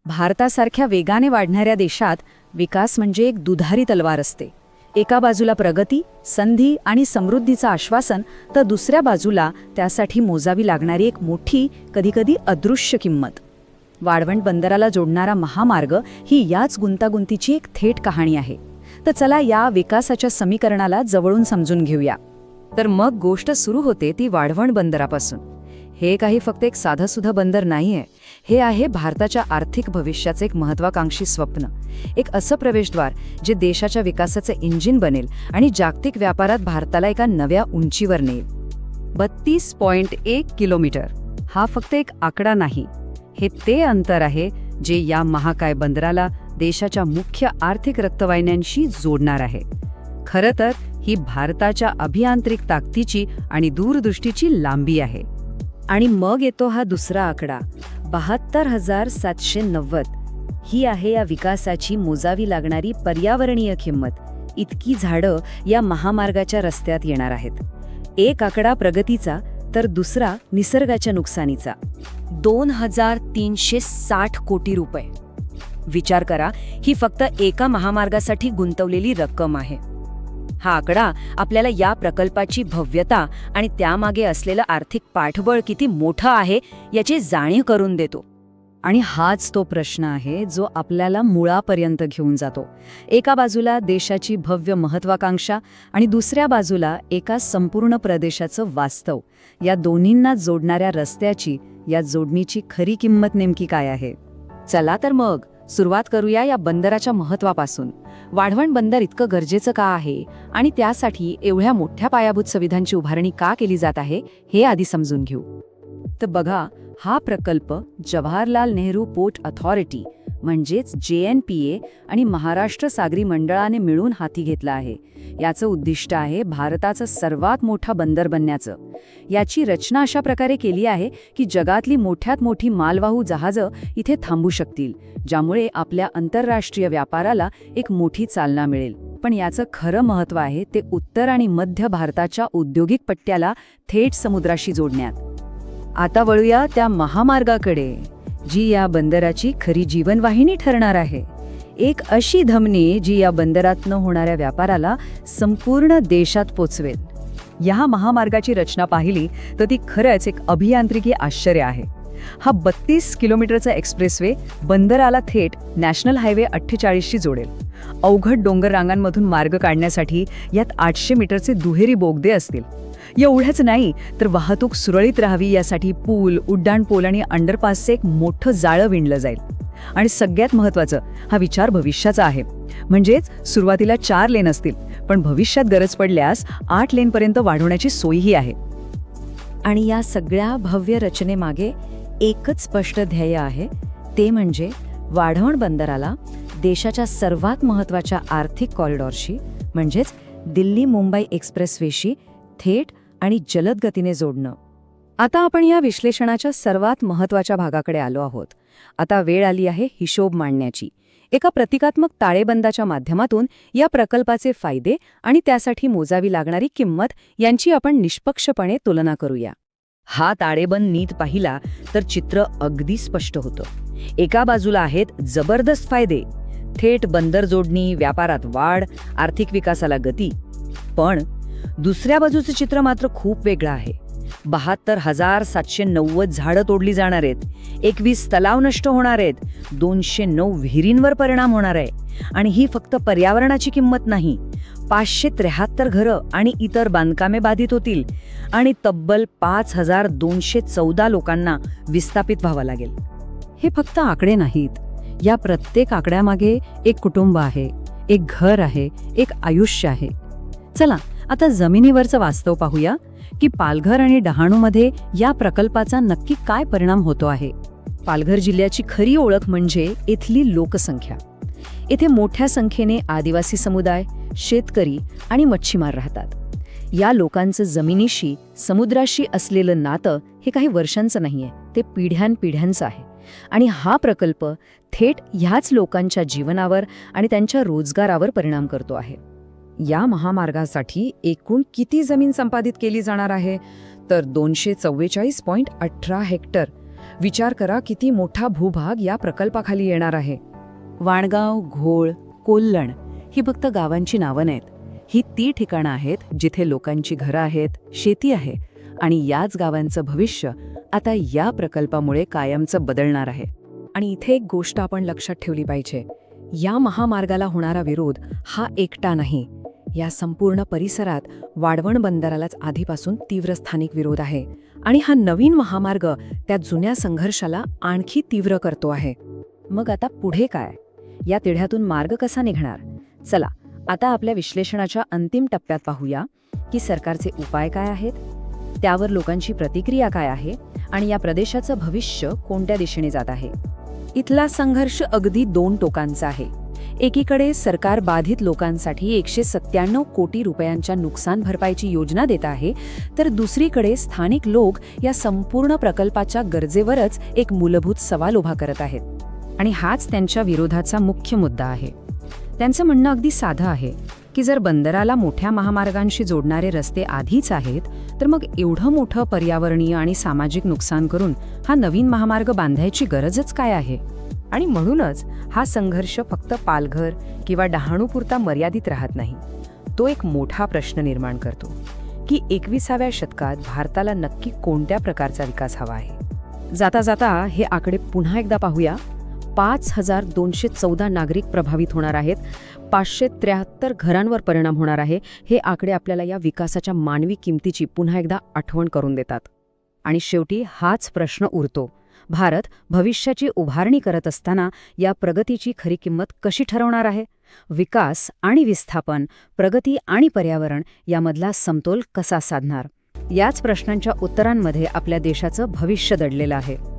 भारतासारख्या वेगाने वाढणाऱ्या देशात विकास म्हणजे एक दुधारी तलवार असते. एका बाजूला प्रगती, संधी आणि समृद्धीचं आश्वासन, तर दुसऱ्या बाजूला त्यासाठी मोजावी लागणारी एक मोठी, कधीकधी अदृश्य किंमत. वाळवंट बंदराला जोडणारा महामार्ग ही याच गुंतागुंतीची एक थेट कहाणी आहे. तर चला या विकासाच्या समीकरणाला जवळून समजून घेऊया. तर मग गोष्ट सुरू होते ती वाळवंट बंदरापासून. हे काही फक्त एक साधंसुद्धा बंदर नाहीये. हे आहे भारताच्या आर्थिक भविष्याचे एक महत्त्वाकांक्षी स्वप्न. एक असं प्रवेशद्वार जे देशाच्या विकासाचे इंजिन बनेल आणि जागतिक व्यापारात भारताला एका नव्या उंचीवर नेईल. 32.1 किलोमीटर हा फक्त एक आकडा नाही. हे ते अंतर आहे जे या महाकाय बंदराला देशाच्या मुख्य आर्थिक रक्तवाहिन्यांशी जोडणार आहे. खरं तर ही भारताच्या अभियांत्रिक ताकदीची आणि दूरदृष्टीची लांबी आहे. आणि मग येतो हा दुसरा आकडा, 72,790. ही आहे या विकासाची मोजावी लागणारी पर्यावरणीय किंमत. इतकी झाडं या महामार्गाच्या रस्त्यात येणार आहेत. एक आकडा प्रगतीचा तर दुसरा निसर्गाच्या नुकसानीचा. 2,360 कोटी रुपये. विचार करा, ही फक्त एका महामार्गासाठी गुंतवलेली रक्कम आहे. हा आकडा आपल्याला या प्रकल्पाची भव्यता आणि त्यामागे असलेलं आर्थिक पाठबळ किती मोठं आहे याची जाणीव करून देतो. आणि हाच तो प्रश्न आहे जो आपल्याला मुळापर्यंत घेऊन जातो. एका बाजूला देशाची भव्य महत्त्वाकांक्षा आणि दुसऱ्या बाजूला एका संपूर्ण प्रदेशाचं वास्तव. या दोन्हींना जोडणाऱ्या रस्त्याची, या जोडणीची खरी किंमत नेमकी काय आहे? चला तर मग सुरुवात करूया या बंदराच्या महत्त्वापासून. वाळवंट बंदर इतकं गरजेचं का आहे आणि त्यासाठी एवढ्या मोठ्या पायाभूत सुविधांची उभारणी का केली जात आहे हे आधी समजून घेऊ. तर बघा, हा प्रकल्प जवाहरलाल नेहरू पोर्ट अथॉरिटी म्हणजेच JNPA आणि महाराष्ट्र सागरी मंडळाने मिळून हाती घेतला आहे. याचं उद्दिष्ट आहे भारताचं सर्वात मोठा बंदर बनण्याचं. याची रचना अशा प्रकारे केली आहे की जगातली मोठ्यात मोठी मालवाहू जहाजं इथे थांबू शकतील, ज्यामुळे आपल्या आंतरराष्ट्रीय व्यापाराला एक मोठी चालना मिळेल. पण याचं खरं महत्त्व आहे ते उत्तर आणि मध्य भारताच्या औद्योगिक पट्ट्याला थेट समुद्राशी जोडण्यात. आता वळूया त्या महामार्गाकडे, जी या बंदराची खरी जीवनवाहिनी ठरणार आहे. एक अशी धमनी जी या बंदरातनं होणाऱ्या व्यापाराला संपूर्ण देशात पोचवेल. या महामार्गाची रचना पाहिली तर ती खरंच एक अभियांत्रिकी आश्चर्य आहे. हा 32 किलोमीटरचा एक्सप्रेसवे बंदराला थेट नॅशनल हायवे 48शी जोडेल. अवघड डोंगर रांगांमधून मार्ग काढण्यासाठी यात 800 मीटरचे दुहेरी बोगदे असतील. एवढ्याच नाही तर वाहतूक सुरळीत राहावी यासाठी पूल, उड्डाणपूल आणि अंडरपासचे एक मोठं जाळं विणलं जाईल. आणि सगळ्यात महत्त्वाचं, हा विचार भविष्याचा आहे. म्हणजेच सुरुवातीला 4 लेन असतील, पण भविष्यात गरज पडल्यास 8 लेनपर्यंत वाढवण्याची सोयही आहे. आणि या सगळ्या भव्य रचनेमागे एकच स्पष्ट ध्येय आहे, ते म्हणजे वाळवंट बंदराला देशाच्या सर्वात महत्त्वाच्या आर्थिक कॉरिडॉरशी म्हणजेच दिल्ली-मुंबई एक्सप्रेसवेशी थेट आणि जलद गतीने जोडणं. आता आपण या विश्लेषणाच्या सर्वात महत्त्वाच्या भागाकडे आलो आहोत. आता वेळ आली आहे हिशोब मांडण्याची. एका प्रतिकात्मक ताळेबंदाच्या माध्यमातून या प्रकल्पाचे फायदे आणि त्यासाठी मोजावी लागणारी किंमत यांची आपण निष्पक्षपणे तुलना करूया. हा ताळेबंद नीट पाहिला तर चित्र अगदी स्पष्ट होतं. एका बाजूला आहेत जबरदस्त फायदे, थेट बंदर जोडणी, व्यापारात वाढ, आर्थिक विकासाला गती. पण दुसऱ्या बाजूचं चित्र मात्र खूप वेगळं आहे. 72,790 झाडं तोडली जाणार आहेत, 21 तलाव नष्ट होणार आहेत, 209 विहिरींवर परिणाम होणार आहे. आणि ही फक्त पर्यावरणाची किंमत नाही, 573 घरं आणि इतर बांधकामे बाधित होतील आणि तब्बल 5,214 लोकांना विस्थापित व्हावं लागेल. हे फक्त आकडे नाहीत. या प्रत्येक आकड्यामागे एक कुटुंब आहे, एक घर आहे, एक आयुष्य आहे. चला आता जमिनीवरचं वास्तव पाहूया की पालघर आणि डहाणूमध्ये या प्रकल्पाचा नक्की काय परिणाम होतो आहे. पालघर जिल्ह्याची खरी ओळख म्हणजे इथली लोकसंख्या. इथे मोठ्या संख्येने आदिवासी समुदाय, शेतकरी आणि मच्छीमार राहतात. या लोकांचं जमिनीशी, समुद्राशी असलेलं नातं हे काही वर्षांचं नाहीये, ते पिढ्यानपिढ्यांचं आहे. आणि हा प्रकल्प थेट ह्याच लोकांच्या जीवनावर आणि त्यांच्या रोजगारावर परिणाम करतो आहे. या महामार्गासाठी एकूण किती जमीन संपादित केली जाणार आहे तर 244.18 हेक्टर विचार करा किती मोठा भूभाग या प्रकल्पाखाली येणार आहे. वाणगाव, घोळ, कोल्हण ही फक्त गावांची नावं नाहीत. ही ती ठिकाणं आहेत जिथे लोकांची घरं आहेत, शेती आहे आणि याच गावांचं भविष्य आता या प्रकल्पामुळे कायमचं बदलणार आहे. आणि इथे एक गोष्ट आपण लक्षात ठेवली पाहिजे. या महामार्गाला होणारा विरोध हा एकटा नाही. या संपूर्ण परिसरात वाढवण बंदरालाच आधीपासून तीव्र स्थानिक विरोध आहे आणि हा नवीन महामार्ग त्या जुन्या संघर्षाला आणखी तीव्र करतो आहे. मग आता पुढे काय? या तिढ्यातून मार्ग कसा निघणार? चला आता आपल्या विश्लेषणाच्या अंतिम टप्प्यात पाहूया की सरकारचे उपाय काय आहेत, त्यावर लोकांची प्रतिक्रिया काय आहे आणि या प्रदेशाचं भविष्य कोणत्या दिशेने जात आहे. इथला संघर्ष अगदी दोन टोकांचा आहे. एकीकडे सरकार बाधित लोकांसाठी 197 कोटी रुपयांच्या नुकसान भरपाईची योजना देत आहे, तर दुसरीकडे स्थानिक लोक या संपूर्ण प्रकल्पाच्या गरजेवरच एक मूलभूत सवाल उभा करत आहेत. आणि हाच त्यांच्या विरोधाचा मुख्य मुद्दा आहे. त्यांचं म्हणणं अगदी साधं आहे की जर बंदराला मोठ्या महामार्गांशी जोडणारे रस्ते आधीच आहेत, तर मग एवढं मोठं पर्यावरणीय आणि सामाजिक नुकसान करून हा नवीन महामार्ग बांधायची गरजच काय आहे. आणि म्हणूनच हा संघर्ष फक्त पालघर किंवा डहाणूपुरता मर्यादित राहत नाही. तो एक मोठा प्रश्न निर्माण करतो की 21व्या शतकात भारताला नक्की कोणत्या प्रकारचा विकास हवा आहे. जाता जाता हे आकडे पुन्हा एकदा पाहूया. 5214 नागरिक प्रभावित होणार आहेत, 573 घरांवर परिणाम होणार आहे. हे आकडे आपल्याला या विकासाच्या मानवी किमतीची पुन्हा एकदा आठवण करून देतात. आणि शेवटी हाच प्रश्न उरतो. भारत भविष्याची उभारणी करत असताना या प्रगतीची खरी किंमत कशी ठरवणार आहे? विकास आणि विस्थापन, प्रगती आणि पर्यावरण यामधला समतोल कसा साधणार? याच प्रश्नांच्या उत्तरांमध्ये आपल्या देशाचं भविष्य दडलेलं आहे.